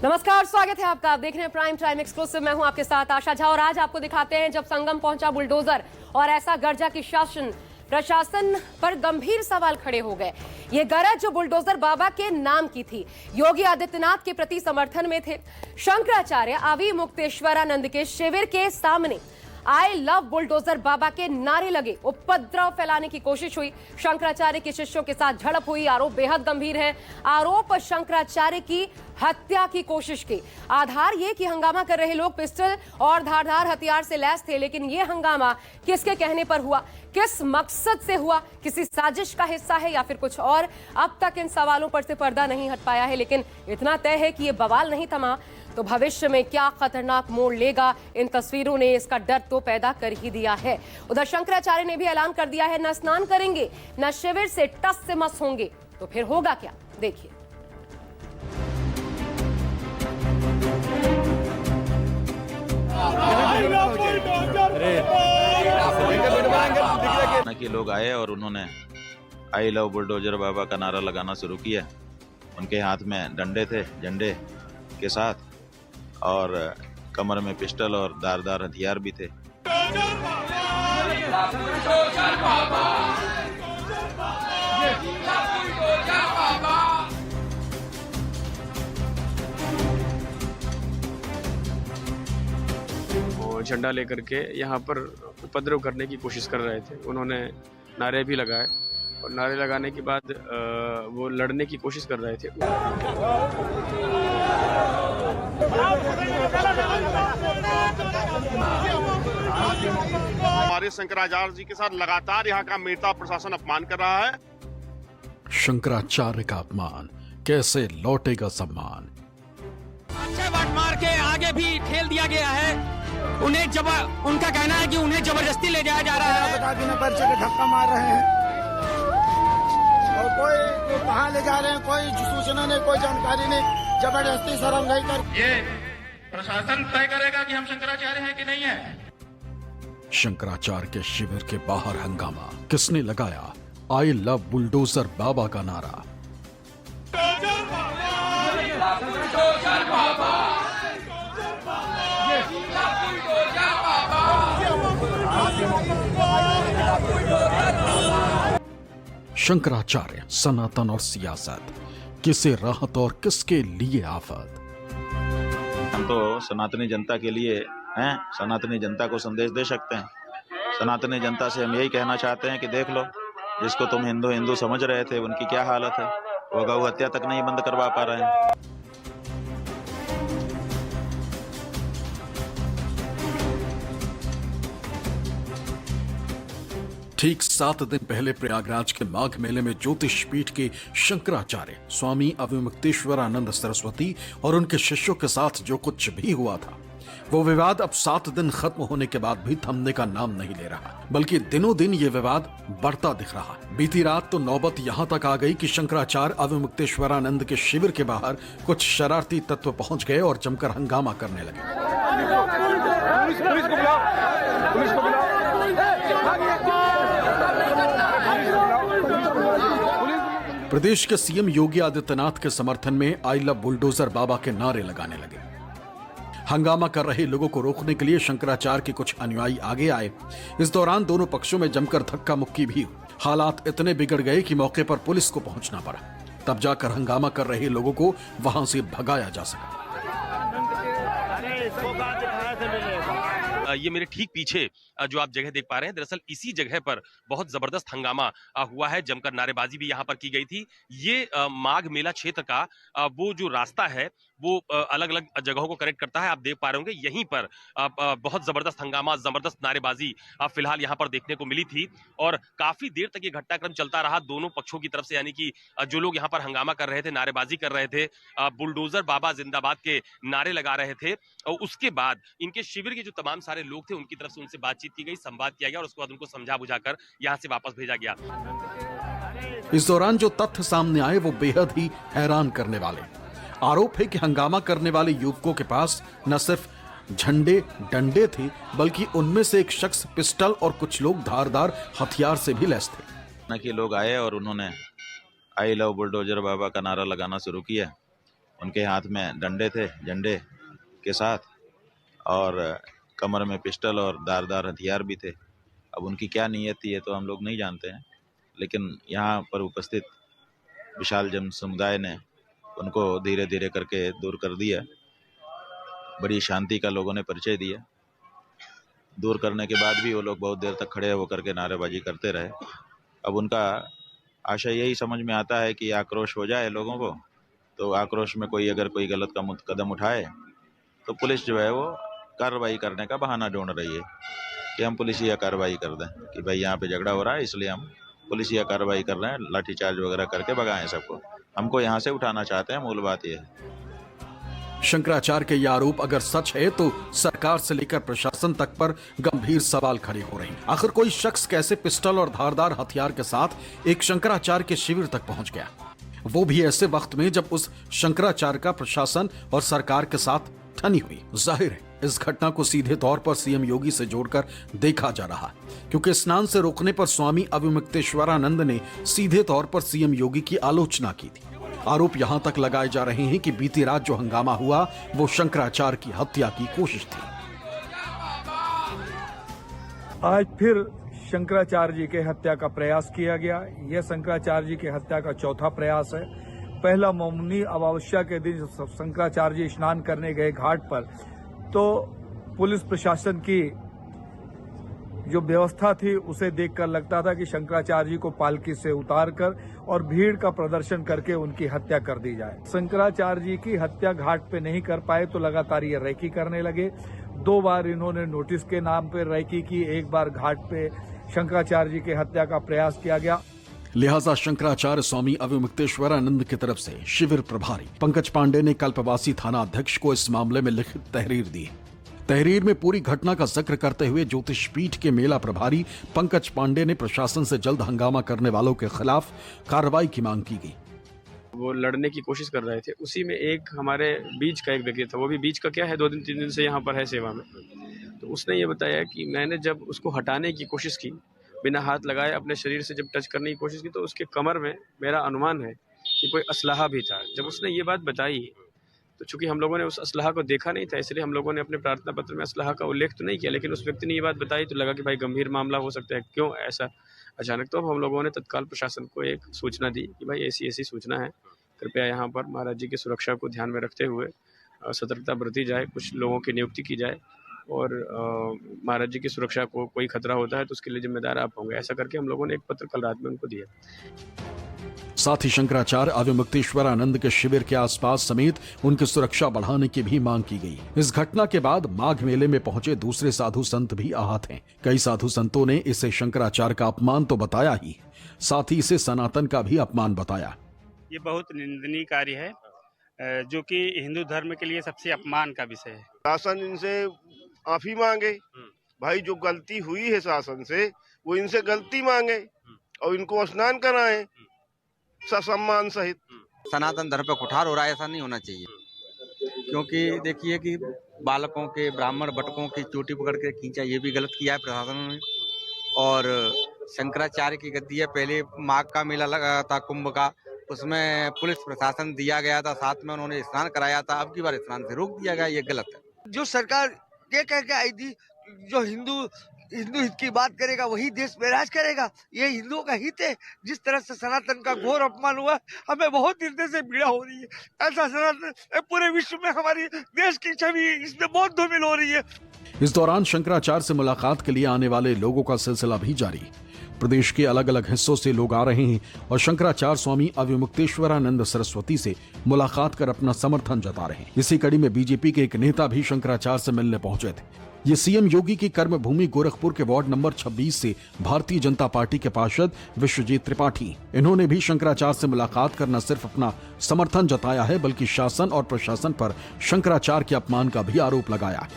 नमस्कार, स्वागत है आपका। आप देख रहे हैं प्राइम टाइम एक्सक्लूसिव। मैं हूं आपके साथ आशा झा और आज आपको दिखाते हैं जब संगम पहुंचा बुलडोजर और ऐसा गर्जा कि प्रशासन पर गंभीर सवाल खड़े हो गए। ये गरज जो बुलडोजर बाबा के नाम की थी, योगी आदित्यनाथ के प्रति समर्थन में थे। शंकराचार्य अवि मुक्तेश्वरानंद के शिविर के सामने आई लव बुलडोजर बाबा के नारे लगे, उपद्रव फैलाने की कोशिश हुई, शंकराचार्य के शिष्यों के साथ झड़प हुई। आरोप बेहद गंभीर है। आरोप शंकराचार्य की हत्या की कोशिश की। आधार ये कि हंगामा कर रहे लोग पिस्टल और धारदार हथियार से लैस थे, लेकिन ये हंगामा किसके कहने पर हुआ, किस मकसद से हुआ, किसी साजिश का हिस्सा है या फिर कुछ और, अब तक इन सवालों पर से पर्दा नहीं हट पाया है। लेकिन इतना तय है कि ये बवाल नहीं थमा तो भविष्य में क्या खतरनाक मोड़ लेगा, इन तस्वीरों ने इसका डर तो पैदा कर ही दिया है। उधर शंकराचार्य ने भी ऐलान कर दिया है, न स्नान करेंगे न शिविर से टस से मस होंगे। तो फिर होगा क्या, देखिए। कि लोग आए और उन्होंने आई लव बुलडोजर बाबा का नारा लगाना शुरू किया। उनके हाथ में डंडे थे, झंडे के साथ, और कमर में पिस्टल और धारदार हथियार भी थे। वो झंडा लेकर के यहाँ पर उपद्रव करने की कोशिश कर रहे थे। उन्होंने नारे भी लगाए और नारे लगाने के बाद वो लड़ने की कोशिश कर रहे थे। हमारे शंकराचार्य जी के साथ लगातार यहाँ का मेहता प्रशासन अपमान कर रहा है। शंकराचार्य का अपमान, कैसे लौटेगा सम्मान। मार के आगे भी ठेल दिया गया है। उन्हें उनका कहना है कि उन्हें जबरदस्ती ले जाया जा रहा है। बता बिना परिचय के धक्का मार रहे हैं और कोई कहाँ ले जा रहे हैं, कोई सूचना नहीं, कोई जानकारी नहीं, जबरदस्ती शर्मगाई कर। ये प्रशासन तय करेगा कि हम शंकराचार्य हैं कि नहीं है। शंकराचार्य के शिविर के बाहर हंगामा, किसने लगाया आई लव बुलडोजर बाबा का नारा। शंकराचार्य, सनातन और सियासत, किसे राहत और किसके लिए आफत। हम तो सनातनी जनता के लिए हैं, सनातनी जनता को संदेश दे सकते हैं। सनातनी जनता से हम यही कहना चाहते हैं कि देख लो, जिसको तुम हिंदू हिंदू समझ रहे थे उनकी क्या हालत है। वो गौ हत्या तक नहीं बंद करवा पा रहे हैं। ठीक 7 दिन पहले प्रयागराज के माघ मेले में ज्योतिष पीठ के शंकराचार्य स्वामी अविमुक्तेश्वरानंद सरस्वती और उनके शिष्यों के साथ जो कुछ भी हुआ था, वो विवाद अब 7 दिन खत्म होने के बाद भी थमने का नाम नहीं ले रहा, बल्कि दिनों दिन ये विवाद बढ़ता दिख रहा है। बीती रात तो नौबत यहां तक आ गई कि शंकराचार्य अविमुक्तेश्वरानंद के शिविर के बाहर कुछ शरारती तत्व पहुंच गए और जमकर हंगामा करने लगे। प्रदेश के सीएम योगी आदित्यनाथ के समर्थन में आई लव बुलडोजर बाबा के नारे लगाने लगे। हंगामा कर रहे लोगों को रोकने के लिए शंकराचार्य के कुछ अनुयायी आगे आए। इस दौरान दोनों पक्षों में जमकर धक्का मुक्की भी हुई। हालात इतने बिगड़ गए कि मौके पर पुलिस को पहुंचना पड़ा, तब जाकर हंगामा कर रहे लोगों को वहां से भगाया जा सका। ये मेरे ठीक पीछे जो आप जगह देख पा रहे हैं, दरअसल इसी जगह पर बहुत जबरदस्त हंगामा हुआ है। जमकर नारेबाजी भी यहाँ पर की गई थी। ये माघ मेला क्षेत्र का वो जो रास्ता है वो अलग अलग जगहों को कनेक्ट करता है। आप देख पा रहे होंगे यहीं पर बहुत जबरदस्त हंगामा, जबरदस्त नारेबाजी फिलहाल यहाँ पर देखने को मिली थी और काफी देर तक ये घटनाक्रम चलता रहा दोनों पक्षों की तरफ से। यानी कि जो लोग यहाँ पर हंगामा कर रहे थे, नारेबाजी कर रहे थे, बुलडोजर बाबा जिंदाबाद के नारे लगा रहे थे, और उसके बाद इनके शिविर के जो तमाम सारे लोग थे उनकी तरफ से उनसे बातचीत की गई, संवाद किया गया और उसके बाद उनको समझा बुझाकर यहाँ से वापस भेजा गया। इस दौरान जो तथ्य सामने आए वो बेहद ही हैरान करने वाले। आरोप है कि हंगामा करने वाले युवकों के पास न सिर्फ झंडे डंडे थे, बल्कि उनमें से एक शख्स पिस्टल और कुछ लोग धारदार हथियार से भी लैस थे। कि लोग आए और उन्होंने आई लव बुलडोजर बाबा का नारा लगाना शुरू किया। उनके हाथ में डंडे थे, झंडे के साथ, और कमर में पिस्टल और धारदार हथियार भी थे। अब उनकी क्या नीयत थी ये तो हम लोग नहीं जानते हैं, लेकिन यहाँ पर उपस्थित विशाल जन समुदाय ने उनको धीरे धीरे करके दूर कर दिया। बड़ी शांति का लोगों ने परिचय दिया। दूर करने के बाद भी वो लोग बहुत देर तक खड़े होकर के नारेबाजी करते रहे। अब उनका आशय यही समझ में आता है कि आक्रोश हो जाए लोगों को, तो आक्रोश में कोई अगर कोई गलत कदम उठाए तो पुलिस जो है वो कार्रवाई करने का बहाना ढूंढ रही है कि हम पुलिसिया कार्रवाई कर दें कि भाई यहाँ पे झगड़ा हो रहा है इसलिए हम पुलिसिया कार्रवाई कर रहे हैं, लाठीचार्ज वगैरह करके भगाएं सबको। हमको यहाँ से उठाना चाहते हैं, मूल बात यह है। शंकराचार्य के ये आरोप अगर सच है तो सरकार से लेकर प्रशासन तक पर गंभीर सवाल खड़े हो रहे हैं। आखिर कोई शख्स कैसे पिस्टल और धारदार हथियार के साथ एक शंकराचार्य के शिविर तक पहुंच गया, वो भी ऐसे वक्त में जब उस शंकराचार्य का प्रशासन और सरकार के साथ ठनी हुई। जाहिर है इस घटना को सीधे तौर पर सीएम योगी से जोड़कर देखा जा रहा है, क्योंकि स्नान से रोकने पर स्वामी अविमुक्तेश्वरानंद ने सीधे तौर पर सीएम योगी की आलोचना की थी। आरोप यहां तक लगाए जा रहे हैं कि बीती रात जो हंगामा हुआ वो शंकराचार्य की हत्या की कोशिश थी। आज फिर शंकराचार्य जी के हत्या का प्रयास किया गया। यह शंकराचार्य जी के हत्या का चौथा प्रयास है। पहला मौनी अमावस्या के दिन शंकराचार्य जी स्नान करने गए घाट पर, तो पुलिस प्रशासन की जो व्यवस्था थी उसे देखकर लगता था कि शंकराचार्य जी को पालकी से उतारकर और भीड़ का प्रदर्शन करके उनकी हत्या कर दी जाए। शंकराचार्य जी की हत्या घाट पे नहीं कर पाए तो लगातार ये रैकी करने लगे। 2 बार इन्होंने नोटिस के नाम पे रैकी की, 1 बार घाट पे शंकराचार्य जी की हत्या का प्रयास किया गया। लिहाजा शंकराचार्य स्वामी अविमुक्तेश्वरानंद की तरफ से शिविर प्रभारी पंकज पांडे ने कल्पवासी थाना अध्यक्ष को इस मामले में लिखित तहरीर दी। तहरीर में पूरी घटना का जिक्र करते हुए ज्योतिष पीठ के मेला प्रभारी पंकज पांडे ने प्रशासन से जल्द हंगामा करने वालों के खिलाफ कार्रवाई की मांग की गई। वो लड़ने की कोशिश कर रहे थे, उसी में एक हमारे बीच का एक व्यक्ति था। वो भी बीच का क्या है, 2-3 दिन से यहाँ पर है सेवा में। तो उसने ये बताया कि मैंने जब उसको हटाने की कोशिश की, बिना हाथ लगाए अपने शरीर से जब टच करने की कोशिश की, तो उसके कमर में मेरा अनुमान है कि कोई असलाहा भी था। जब उसने ये बात बताई तो चूंकि हम लोगों ने उस असलाहा को देखा नहीं था, इसलिए हम लोगों ने अपने प्रार्थना पत्र में असलाहा का उल्लेख तो नहीं किया, लेकिन उस व्यक्ति ने ये बात बताई तो लगा कि भाई गंभीर मामला हो सकता है, क्यों ऐसा अचानक। तो हम लोगों ने तत्काल प्रशासन को एक सूचना दी कि भाई ऐसी ऐसी सूचना है, कृपया यहाँ पर महाराज जी की सुरक्षा को ध्यान में रखते हुए सतर्कता बरती जाए, कुछ लोगों की नियुक्ति की जाए और महाराज जी की सुरक्षा को कोई खतरा होता है तो उसके लिए जिम्मेदार आप होंगे। ऐसा करके हम लोगों ने एक पत्र कल रात में उनको दिया। साथ ही शंकराचार्य अविमुक्तेश्वरानंद के शिविर के आसपास समेत उनकी सुरक्षा बढ़ाने की भी मांग की गई। इस घटना के बाद माघ मेले में पहुंचे दूसरे साधु संत भी आहत हैं। कई साधु संतों ने इसे शंकराचार्य का अपमान तो बताया ही, साथ ही इसे सनातन का भी अपमान बताया। ये बहुत निंदनीय कार्य है, जो कि हिंदू धर्म के लिए सबसे अपमान का विषय है। शासन इनसे माफी मांगे, भाई जो गलती हुई है शासन से वो इनसे गलती मांगे और इनको स्नान कराएं सम्मान सहित। सनातन धर्म पे कुठार हो रहा है, ऐसा नहीं होना चाहिए, क्योंकि देखिए कि बालकों के ब्राह्मण भटकों की चोटी पकड़ के खींचा, ये भी गलत किया है प्रशासन ने। और शंकराचार्य की गद्दी है, पहले माघ का मेला लगा था कुंभ का, उसमें पुलिस प्रशासन दिया गया था, साथ में उन्होंने स्नान कराया था, अब की बार स्नान से रोक दिया गया, ये गलत है। जो सरकार ये कह के आई थी जो हिंदू हित की बात करेगा वही देश में राज करेगा, ये हिंदुओं का हित है। जिस तरह से सनातन का घोर अपमान हुआ, हमें बहुत हृदय से पीड़ा हो रही है। ऐसा सनातन पूरे विश्व में हमारी देश की छवि इसमें बहुत धूमिल हो रही है। इस दौरान शंकराचार्य से मुलाकात के लिए आने वाले लोगों का सिलसिला भी जारी। प्रदेश के अलग अलग हिस्सों से लोग आ रहे हैं और शंकराचार्य स्वामी अविमुक्तेश्वरानंद सरस्वती से मुलाकात कर अपना समर्थन जता रहे हैं। इसी कड़ी में बीजेपी के एक नेता भी शंकराचार्य से मिलने पहुंचे थे। ये सीएम योगी की कर्मभूमि गोरखपुर के वार्ड नंबर 26 से भारतीय जनता पार्टी के पार्षद विश्वजीत त्रिपाठी। इन्होंने भी शंकराचार्य से मुलाकात कर न सिर्फ अपना समर्थन जताया है, बल्कि शासन और प्रशासन पर शंकराचार्य के अपमान का भी आरोप लगाया।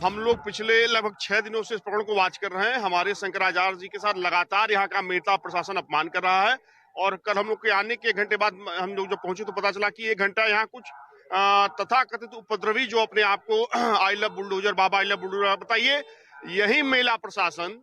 हम लोग पिछले लगभग 6 दिनों से इस प्रकरण को वाच कर रहे हैं। हमारे शंकराचार्य जी के साथ लगातार यहाँ का मेहता प्रशासन अपमान कर रहा है और कल हम लोग के आने के 1 घंटे बाद हम लोग जब पहुंचे तो पता चला कि 1 घंटा यहाँ कुछ तथाकथित उपद्रवी जो अपने आप को I love bulldozer, Baba I love bulldozer, बताइए यही मेला प्रशासन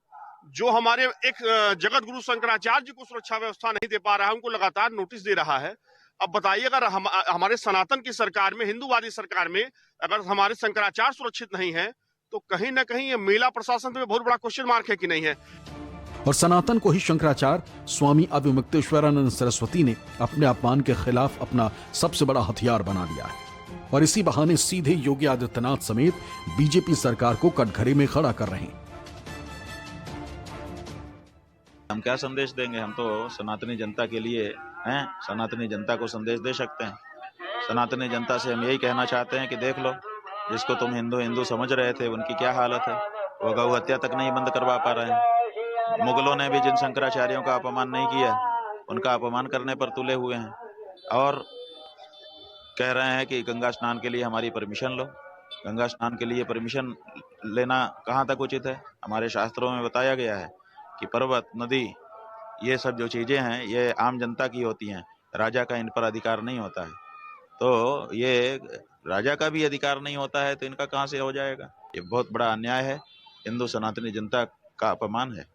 जो हमारे एक जगत गुरु शंकराचार्य जी को सुरक्षा व्यवस्था नहीं दे पा रहा है, उनको लगातार नोटिस दे रहा है। अब बताइए, अगर हमारे सनातन की सरकार में, हिंदूवादी सरकार में अगर हमारे शंकराचार्य सुरक्षित नहीं है, तो कहीं ना कहीं ये मेला प्रशासन पे बहुत बड़ा क्वेश्चन मार्क है कि नहीं है। और सनातन को ही शंकराचार्य स्वामी अविमुक्तेश्वरानंद सरस्वती ने अपने अपमान के खिलाफ अपना सबसे बड़ा हथियार बना लिया है और इसी बहाने सीधे योगी आदित्यनाथ समेत बीजेपी सरकार को कटघरे में खड़ा कर रहे हैं। हम क्या संदेश देंगे? हम तो सनातनी जनता के लिए हैं, सनातनी जनता को संदेश दे सकते हैं। सनातनी जनता से हम यही कहना चाहते हैं कि देख लो, जिसको तुम हिंदू हिंदू समझ रहे थे उनकी क्या हालत है। वो गौ हत्या तक नहीं बंद करवा पा रहे हैं। मुगलों ने भी जिन शंकराचार्यों का अपमान नहीं किया, उनका अपमान करने पर तुले हुए हैं और कह रहे हैं कि गंगा स्नान के लिए हमारी परमिशन लो। गंगा स्नान के लिए परमिशन लेना कहाँ तक उचित है? हमारे शास्त्रों में बताया गया है कि पर्वत, नदी, ये सब जो चीजें हैं ये आम जनता की होती हैं, राजा का इन पर अधिकार नहीं होता है। तो ये राजा का भी अधिकार नहीं होता है तो इनका कहाँ से हो जाएगा? ये बहुत बड़ा अन्याय है, हिंदू सनातनी जनता का अपमान है।